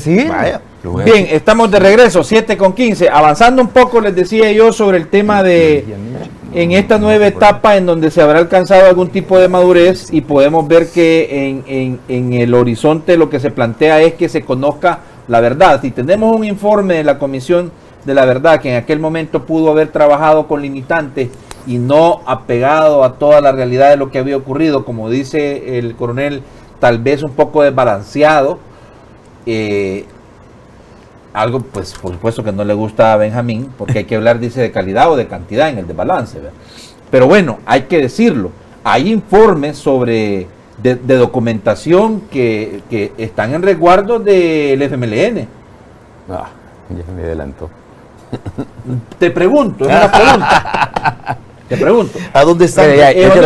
decir. Vaya. Bien, estamos de regreso, 7:15. Avanzando un poco, les decía yo sobre el tema de en esta nueva etapa en donde se habrá alcanzado algún tipo de madurez y podemos ver que en el horizonte lo que se plantea es que se conozca la verdad. Si tenemos un informe de la Comisión de la Verdad que en aquel momento pudo haber trabajado con limitantes y no apegado a toda la realidad de lo que había ocurrido, como dice el coronel, tal vez un poco desbalanceado, algo pues por supuesto que no le gusta a Benjamín, porque hay que hablar, dice, de calidad o de cantidad en el desbalance, ¿verdad? Pero bueno, hay que decirlo, hay informes sobre de documentación que están en resguardo del FMLN. Ya me adelantó. Te pregunto, es una pregunta. Te pregunto. ¿A dónde están?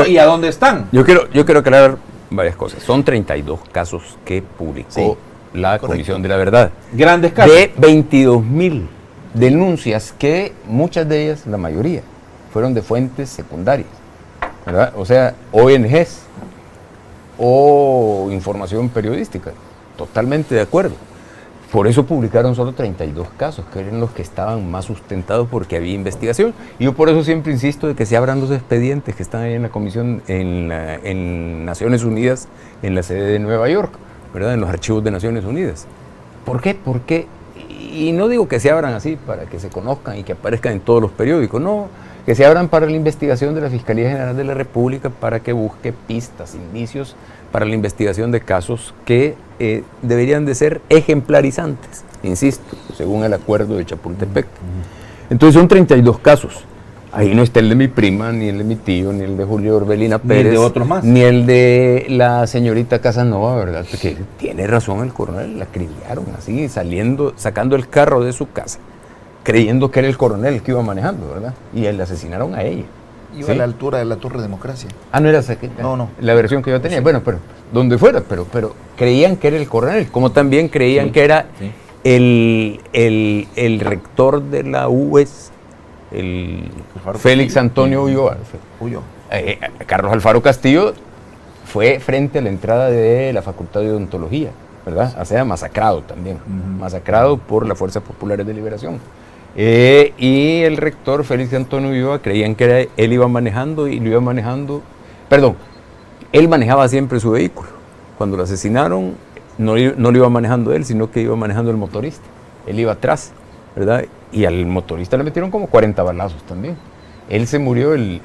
¿Y a dónde están? Yo quiero aclarar varias cosas. Son 32 casos que publicó la Comisión de la Verdad. Grandes casos. De 22.000 denuncias que muchas de ellas, la mayoría, fueron de fuentes secundarias, ¿verdad? O sea, ONGs o información periodística. Totalmente de acuerdo. Por eso publicaron solo 32 casos, que eran los que estaban más sustentados porque había investigación. Y yo por eso siempre insisto de que se abran los expedientes que están ahí en la Comisión, en Naciones Unidas, en la sede de Nueva York, ¿verdad? En los archivos de Naciones Unidas. ¿Por qué? Porque, y no digo que se abran así para que se conozcan y que aparezcan en todos los periódicos, no, que se abran para la investigación de la Fiscalía General de la República para que busque pistas, indicios para la investigación de casos que deberían de ser ejemplarizantes, insisto, según el acuerdo de Chapultepec. Entonces son 32 casos. Ahí no está el de mi prima, ni el de mi tío, ni el de Julio Orbelina Pérez, ni el de otros más, ni el de la señorita Casanova, ¿verdad? Porque tiene razón el coronel, la acribillaron así, sacando el carro de su casa, creyendo que era el coronel el que iba manejando, ¿verdad? Y le asesinaron a ella. Iba a la altura de la Torre Democracia. No era esa, no. La versión que yo tenía. Sí. Bueno, pero donde fuera, pero creían que era el coronel, como también creían que era el rector de la UES, el Félix Antonio Ulloa. Carlos Alfaro Castillo fue frente a la entrada de la Facultad de Odontología, ¿verdad? O sea, masacrado también, masacrado por las Fuerzas Populares de Liberación. Y el rector Félix Antonio Ulloa creían que él iba manejando y lo iba manejando, él manejaba siempre su vehículo. Cuando lo asesinaron, no lo iba manejando él, sino que iba manejando el motorista. Él iba atrás, ¿verdad? Y al motorista le metieron como 40 balazos también. Él se murió, el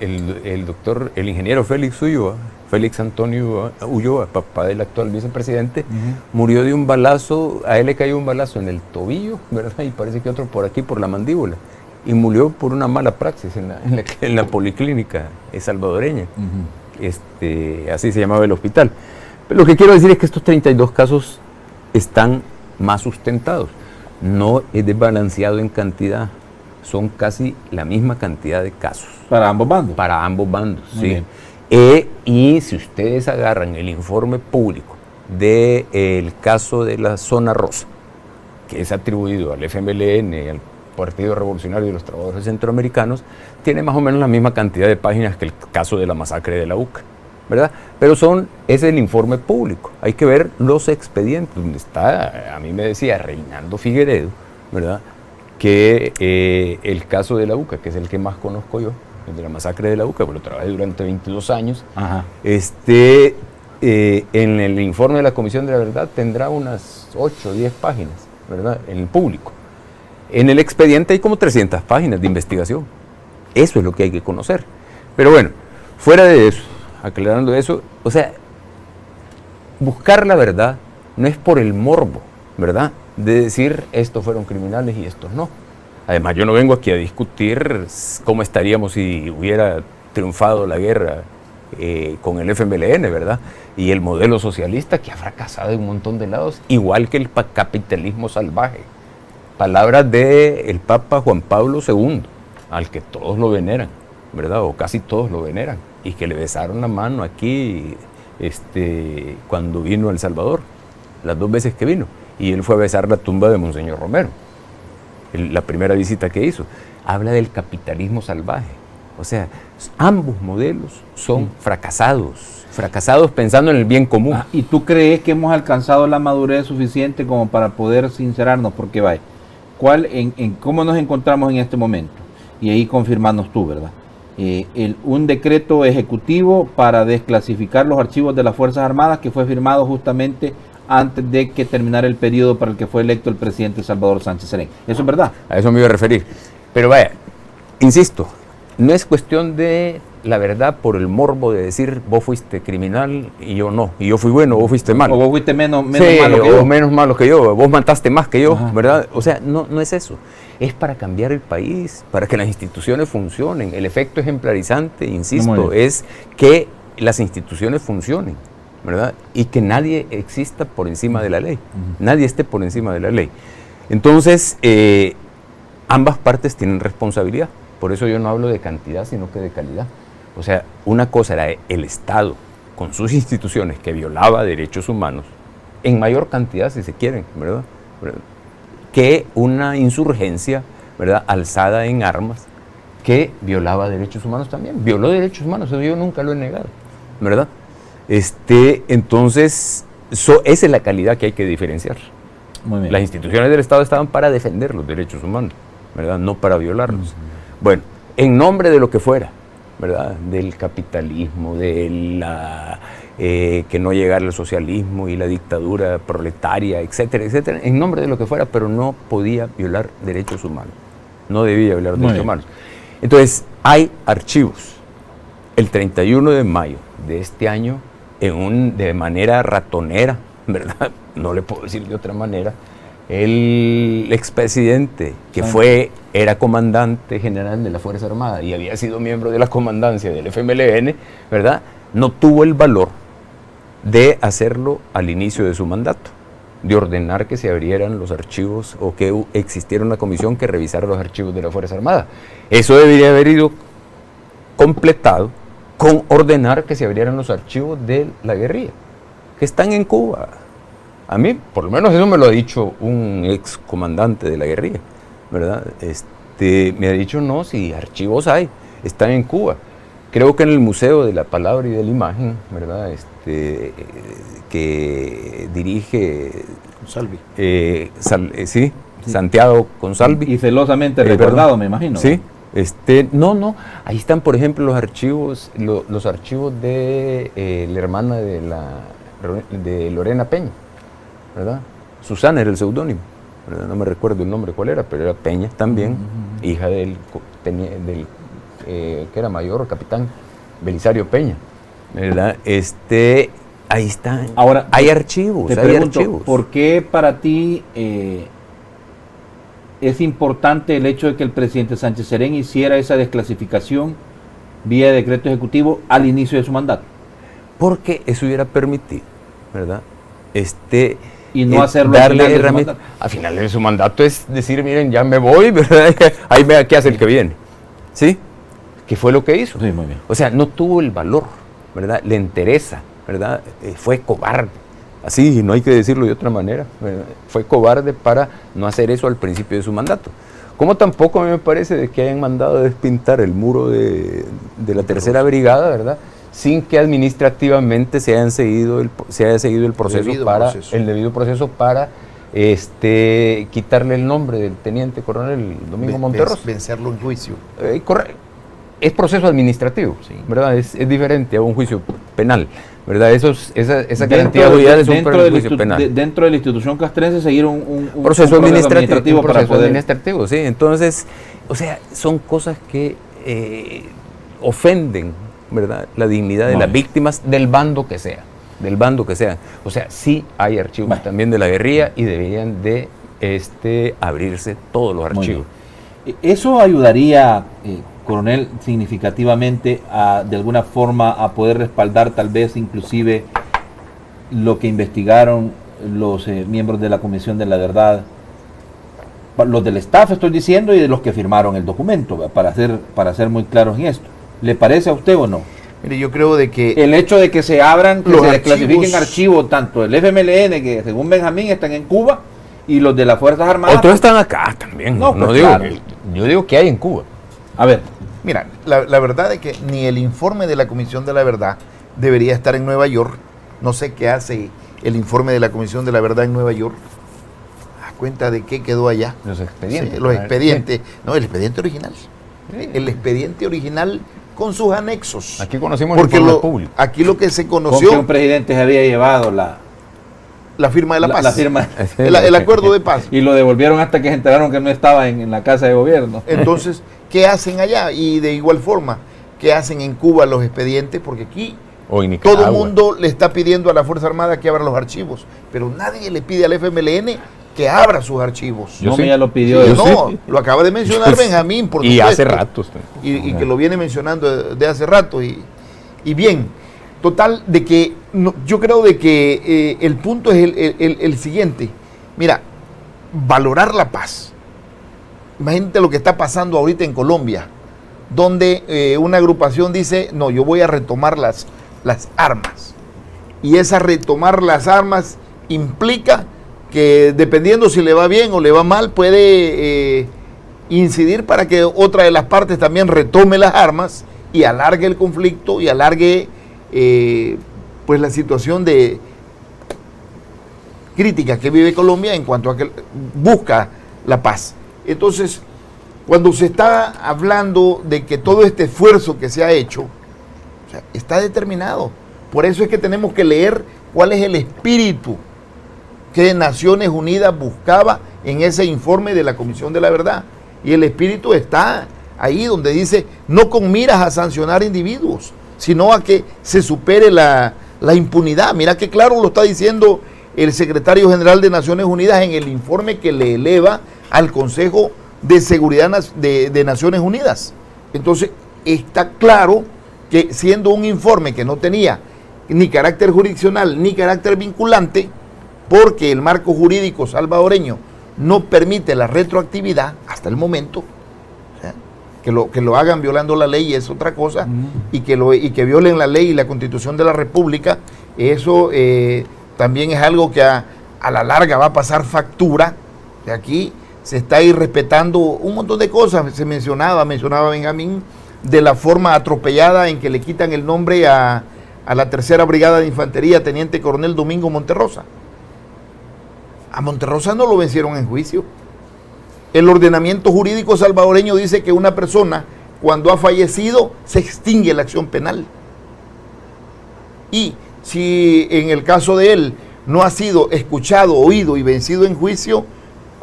ingeniero Félix Antonio Ulloa, papá del actual vicepresidente, murió de un balazo, a él le cayó un balazo en el tobillo, ¿verdad? Y parece que otro por aquí, por la mandíbula. Y murió por una mala praxis en la policlínica salvadoreña. Así se llamaba el hospital. Pero lo que quiero decir es que estos 32 casos están más sustentados. No es desbalanceado en cantidad. Son casi la misma cantidad de casos. ¿Para ambos bandos? Para ambos bandos, sí. Y si ustedes agarran el informe público del caso de la Zona Rosa, que es atribuido al FMLN, al Partido Revolucionario de los Trabajadores Centroamericanos, tiene más o menos la misma cantidad de páginas que el caso de la masacre de la UCA, ¿verdad? Pero es el informe público. Hay que ver los expedientes, donde está, a mí me decía Reinaldo Figueredo, ¿verdad?, que el caso de la UCA, que es el que más conozco yo, el de la masacre de la UCA, porque lo trabajé durante 22 años, en el informe de la Comisión de la Verdad tendrá unas 8 o 10 páginas, ¿verdad?, en el público. En el expediente hay como 300 páginas de investigación. Eso es lo que hay que conocer. Pero bueno, fuera de eso, aclarando eso, o sea, buscar la verdad no es por el morbo, ¿verdad?, de decir estos fueron criminales y estos no. Además, yo no vengo aquí a discutir cómo estaríamos si hubiera triunfado la guerra con el FMLN, ¿verdad? Y el modelo socialista que ha fracasado en un montón de lados, igual que el capitalismo salvaje. Palabras del Papa Juan Pablo II, al que todos lo veneran, ¿verdad? O casi todos lo veneran, y que le besaron la mano aquí cuando vino a El Salvador, las 2 veces que vino. Y él fue a besar la tumba de Monseñor Romero, la primera visita que hizo. Habla del capitalismo salvaje, O sea, ambos modelos son fracasados pensando en el bien común. ¿Y tú crees que hemos alcanzado la madurez suficiente como para poder sincerarnos? Porque vaya, ¿cómo nos encontramos en este momento? Y ahí confirmanos tú, ¿verdad? Un decreto ejecutivo para desclasificar los archivos de las Fuerzas Armadas que fue firmado justamente antes de que terminara el periodo para el que fue electo el presidente Salvador Sánchez Serén. ¿Eso es verdad? A eso me iba a referir. Pero vaya, insisto, no es cuestión de la verdad por el morbo de decir vos fuiste criminal y yo no, y yo fui bueno, vos fuiste malo. O vos fuiste menos sí, malo que yo. O menos malo que yo, vos mataste más que yo, ¿verdad? O sea, no es eso. Es para cambiar el país, para que las instituciones funcionen. El efecto ejemplarizante, insisto, es que las instituciones funcionen, ¿verdad? Y que nadie exista por encima de la ley. Nadie esté por encima de la ley. Entonces, ambas partes tienen responsabilidad. Por eso yo no hablo de cantidad, sino que de calidad. O sea, una cosa era el Estado con sus instituciones que violaba derechos humanos, en mayor cantidad si se quieren, ¿verdad? Que una insurgencia, ¿verdad?, alzada en armas, que violaba derechos humanos también. Violó derechos humanos, eso yo nunca lo he negado, ¿verdad? Entonces, esa es la calidad que hay que diferenciar. Muy bien. Las instituciones del Estado estaban para defender los derechos humanos, ¿verdad?, no para violarlos. Bueno, en nombre de lo que fuera, ¿verdad?, del capitalismo, de la que no llegara el socialismo y la dictadura proletaria, etcétera, etcétera, en nombre de lo que fuera, pero no podía violar derechos humanos, no debía violar derechos humanos. Entonces, hay archivos. El 31 de mayo de este año, de manera ratonera, ¿verdad?, no le puedo decir de otra manera, el expresidente que era comandante general de la Fuerza Armada y había sido miembro de la comandancia del FMLN, ¿verdad?, no tuvo el valor de hacerlo al inicio de su mandato, de ordenar que se abrieran los archivos o que existiera una comisión que revisara los archivos de la Fuerza Armada. Eso debería haber ido completado con ordenar que se abrieran los archivos de la guerrilla, que están en Cuba. A mí, por lo menos eso me lo ha dicho un ex comandante de la guerrilla, ¿verdad? Me ha dicho, no, si archivos hay, están en Cuba. Creo que en el Museo de la Palabra y de la Imagen, ¿verdad?, que dirige Consalvi. Sí, Santiago Consalvi. Y celosamente recordado, me imagino. Sí. No, ahí están, por ejemplo, los archivos de la hermana de Lorena Peña, ¿verdad? Susana era el seudónimo, ¿verdad? No me recuerdo el nombre cuál era, pero era Peña también, hija del que era mayor, capitán Belisario Peña, ¿verdad? Ahí están. Ahora, hay archivos, te pregunto, ¿por qué para ti es importante el hecho de que el presidente Sánchez Serén hiciera esa desclasificación vía decreto ejecutivo al inicio de su mandato? Porque eso hubiera permitido, ¿verdad?, y no hacerlo darle herramientas. Al final de su mandato es decir, miren, ya me voy, ¿verdad? Ahí vea qué hace el que viene, ¿sí? ¿Qué fue lo que hizo? Sí, muy bien. O sea, no tuvo el valor, ¿verdad? Le interesa, ¿verdad? Fue cobarde. Así, no hay que decirlo de otra manera, ¿verdad? Fue cobarde para no hacer eso al principio de su mandato. Como tampoco a mí me parece de que hayan mandado a despintar el muro de la tercera brigada, ¿verdad?, sin que administrativamente se haya seguido el debido proceso para quitarle el nombre del teniente coronel Domingo Monterros. Vencerlo en juicio. Correcto. Es proceso administrativo, sí, ¿verdad? Es diferente a un juicio penal, ¿verdad? Esa garantía de unidad es un juicio penal. Dentro de la institución castrense seguir un proceso administrativo para poder administrativo, sí. Entonces, o sea, son cosas que ofenden, ¿verdad?, la dignidad de las víctimas del bando que sea. O sea, sí hay archivos también de la guerrilla y deberían de abrirse todos los archivos. Eso ayudaría, coronel, significativamente de alguna forma a poder respaldar tal vez inclusive lo que investigaron los miembros de la Comisión de la Verdad, los del staff estoy diciendo, y de los que firmaron el documento, para ser muy claros en esto. ¿Le parece a usted o no? Mire, yo creo de que el hecho de que se abran, que se desclasifiquen archivos, tanto el FMLN, que según Benjamín están en Cuba, y los de las Fuerzas Armadas. Otros están acá también. No, pues digo claro. yo digo que hay en Cuba. A ver, Mira, la verdad es que ni el informe de la Comisión de la Verdad debería estar en Nueva York. No sé qué hace el informe de la Comisión de la Verdad en Nueva York. ¿A cuenta de qué quedó allá? Los expedientes. Sí, los expedientes. No, el expediente original. El expediente original con sus anexos. Aquí conocimos porque el informe público. Aquí lo que se Con conoció... que un presidente se había llevado la firma de la paz. La firma. El acuerdo de paz. Y lo devolvieron hasta que se enteraron que no estaba en la casa de gobierno. Entonces, ¿qué hacen allá? Y de igual forma, ¿qué hacen en Cuba los expedientes? Porque aquí todo el mundo le está pidiendo a la Fuerza Armada que abra los archivos, pero nadie le pide al FMLN que abra sus archivos. Ya lo pidió. Lo acaba de mencionar Benjamín, por y supuesto. hace rato. Y que lo viene mencionando de hace rato. Y bien, total, de que yo creo de que el punto es el siguiente. Mira, valorar la paz. Imagínate lo que está pasando ahorita en Colombia, donde una agrupación dice, no, yo voy a retomar las armas. Y esa retomar las armas implica que dependiendo si le va bien o le va mal, puede incidir para que otra de las partes también retome las armas y alargue el conflicto y alargue pues la situación de crítica que vive Colombia en cuanto a que busca la paz. Entonces, cuando se está hablando de que todo este esfuerzo que se ha hecho, o sea, está determinado. Por eso es que tenemos que leer cuál es el espíritu que Naciones Unidas buscaba en ese informe de la Comisión de la Verdad. Y el espíritu está ahí donde dice, no con miras a sancionar individuos, sino a que se supere la impunidad. Mira qué claro lo está diciendo el secretario general de Naciones Unidas en el informe que le eleva al Consejo de Seguridad de Naciones Unidas. Entonces, está claro que siendo un informe que no tenía ni carácter jurisdiccional ni carácter vinculante, porque el marco jurídico salvadoreño no permite la retroactividad hasta el momento, o sea, que lo hagan violando la ley es otra cosa, y que violen la ley y la Constitución de la República, eso también es algo que a la larga va a pasar factura. De aquí se está irrespetando un montón de cosas. Se mencionaba Benjamín, de la forma atropellada en que le quitan el nombre a la Tercera Brigada de Infantería, Teniente Coronel Domingo Monterrosa. A Monterrosa no lo vencieron en juicio. El ordenamiento jurídico salvadoreño dice que una persona, cuando ha fallecido, se extingue la acción penal. Y si en el caso de él no ha sido escuchado, oído y vencido en juicio,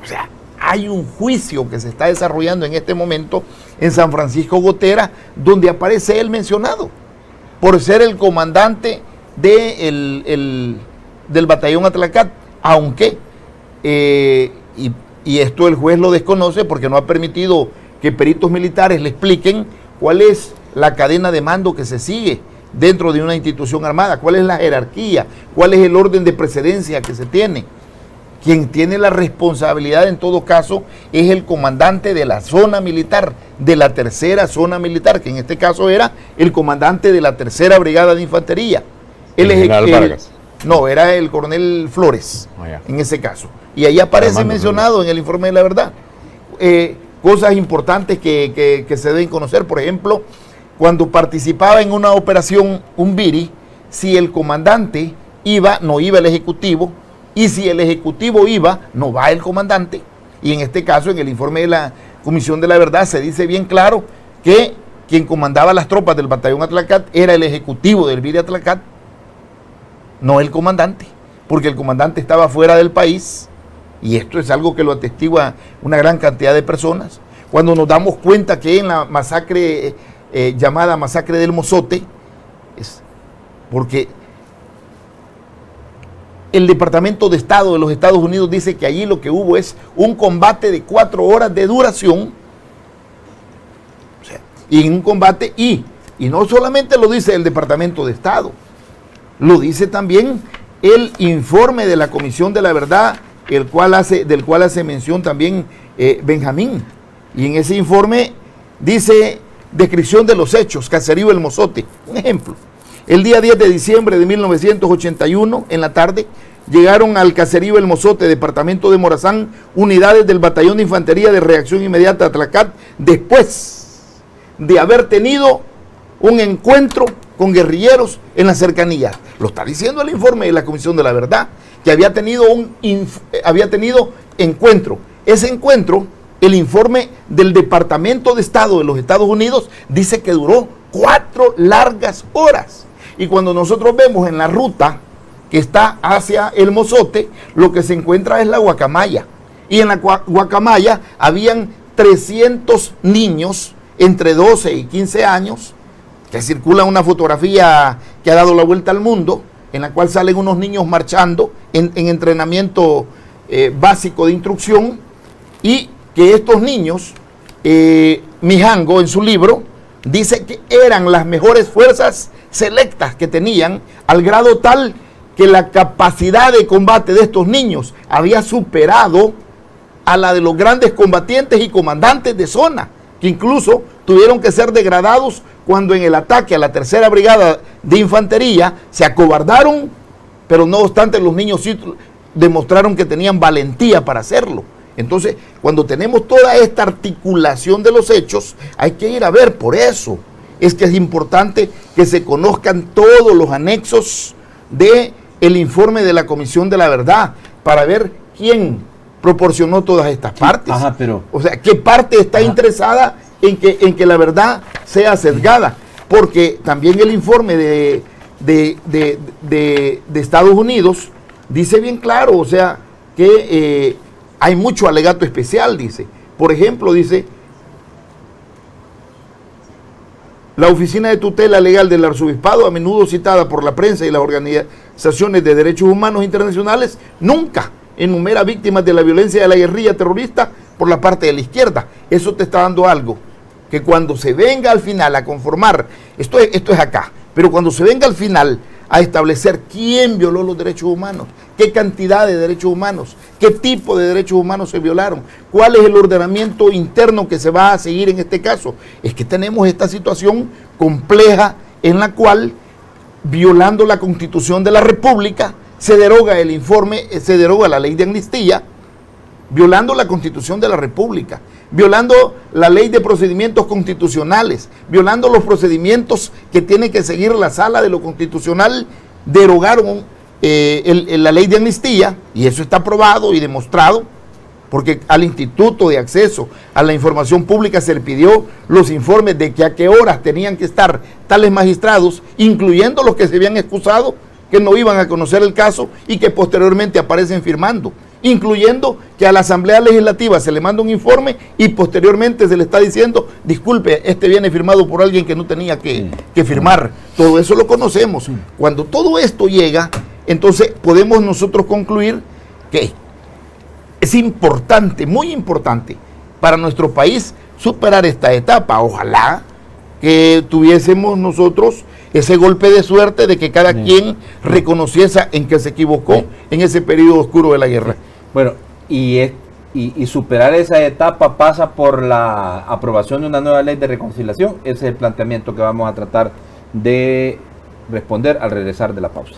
o sea, hay un juicio que se está desarrollando en este momento en San Francisco Gotera, donde aparece él mencionado, por ser el comandante del batallón Atlacat, aunque, y esto el juez lo desconoce porque no ha permitido que peritos militares le expliquen cuál es la cadena de mando que se sigue dentro de una institución armada, cuál es la jerarquía, cuál es el orden de precedencia que se tiene. Quien tiene la responsabilidad en todo caso es el comandante de la zona militar, de la tercera zona militar, que en este caso era el comandante de la Tercera Brigada de Infantería. El general Vargas. No, era el coronel Flores, en ese caso. Y ahí aparece mencionado en el informe de la verdad. Cosas importantes que se deben conocer, por ejemplo, cuando participaba en una operación Umbiri, si el comandante iba, no iba el ejecutivo, y si el ejecutivo iba, no va el comandante. Y en este caso, en el informe de la Comisión de la Verdad, se dice bien claro que quien comandaba las tropas del batallón Atlacat era el ejecutivo del Umbiri Atlacat, no el comandante, porque el comandante estaba fuera del país, y esto es algo que lo atestigua una gran cantidad de personas. Cuando nos damos cuenta que en la masacre llamada masacre del Mozote, es porque el Departamento de Estado de los Estados Unidos dice que allí lo que hubo es un combate de 4 horas de duración, o sea, y en un combate, y no solamente lo dice el Departamento de Estado, lo dice también el informe de la Comisión de la Verdad, del cual hace mención también Benjamín. Y en ese informe dice descripción de los hechos, caserío El Mozote. Un ejemplo, el día 10 de diciembre de 1981, en la tarde, llegaron al caserío El Mozote, departamento de Morazán, unidades del Batallón de Infantería de Reacción Inmediata Atlacat, después de haber tenido un encuentro con guerrilleros en las cercanías. Lo está diciendo el informe de la Comisión de la Verdad, que había tenido encuentro. Ese encuentro, el informe del Departamento de Estado de los Estados Unidos dice que duró 4 largas horas. Y cuando nosotros vemos en la ruta que está hacia el Mozote, lo que se encuentra es la guacamaya. Y en la guacamaya habían 300 niños entre 12 y 15 años, que circula una fotografía que ha dado la vuelta al mundo, en la cual salen unos niños marchando en entrenamiento básico de instrucción, y que estos niños, Mijango en su libro, dice que eran las mejores fuerzas selectas que tenían, al grado tal que la capacidad de combate de estos niños había superado a la de los grandes combatientes y comandantes de zona, que incluso tuvieron que ser degradados cuando en el ataque a la 3ª Brigada de Infantería se acobardaron, pero no obstante los niños sí demostraron que tenían valentía para hacerlo. Entonces, cuando tenemos toda esta articulación de los hechos, hay que ir a ver. Por eso es que es importante que se conozcan todos los anexos del informe de la Comisión de la Verdad, para ver quién proporcionó todas estas partes. Ajá, pero... O sea, qué parte está interesada en que la verdad sea sesgada. Porque también el informe de Estados Unidos dice bien claro, o sea, que hay mucho alegato especial, dice. Por ejemplo, dice, la Oficina de Tutela Legal del Arzobispado, a menudo citada por la prensa y las organizaciones de derechos humanos internacionales, nunca enumera víctimas de la violencia de la guerrilla terrorista por la parte de la izquierda. Eso te está dando algo, que cuando se venga al final a conformar, esto es acá, pero cuando se venga al final a establecer quién violó los derechos humanos, qué cantidad de derechos humanos, qué tipo de derechos humanos se violaron, cuál es el ordenamiento interno que se va a seguir en este caso, es que tenemos esta situación compleja en la cual, violando la Constitución de la República, se deroga el informe, se deroga la ley de amnistía, violando la Constitución de la República, violando la ley de procedimientos constitucionales, violando los procedimientos que tiene que seguir la Sala de lo Constitucional. Derogaron la ley de amnistía, y eso está probado y demostrado, porque al Instituto de Acceso a la Información Pública se le pidió los informes de que a qué horas tenían que estar tales magistrados, incluyendo los que se habían excusado, que no iban a conocer el caso y que posteriormente aparecen firmando, incluyendo que a la Asamblea Legislativa se le manda un informe y posteriormente se le está diciendo, disculpe, este viene firmado por alguien que no tenía que firmar. Todo eso lo conocemos. Cuando todo esto llega, entonces podemos nosotros concluir que es importante, muy importante para nuestro país superar esta etapa. Ojalá que tuviésemos nosotros ese golpe de suerte de que cada quien reconociese en que se equivocó en ese periodo oscuro de la guerra. Bueno, y superar esa etapa pasa por la aprobación de una nueva ley de reconciliación. Ese es el planteamiento que vamos a tratar de responder al regresar de la pausa.